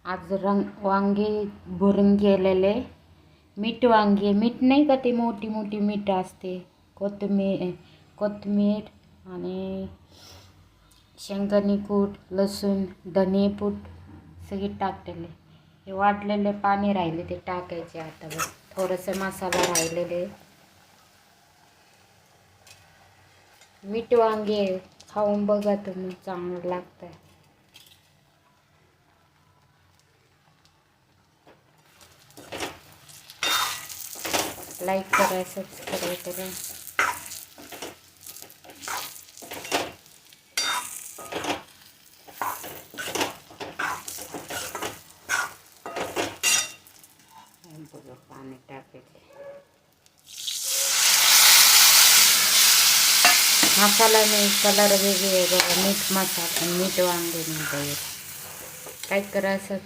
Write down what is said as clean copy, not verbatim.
आज वांगे भरून गेलेले. मीठ वांगे, मीठ नाही का ते मोठी मोठी मीठ असते, कोथिंबीर आणि शेंगदाणे कूट, लसूण, धने पूड सगळे टाकलेले. हे वाटलेले पाणी राहिले ते टाकायचे. आता बघ थोडंसं मसाला राहिलेले. मीठ वांगे खाऊन बघा तुम्ही, चांगलं लागतं. लाईक करा, सबस्क्राईब करा. बघा पाणी टाकायचे. मसाला नाही, कलर वेगळे आहे बघा. मीठ मसाला, मीठ वांगे म्हणता येत. काय करा,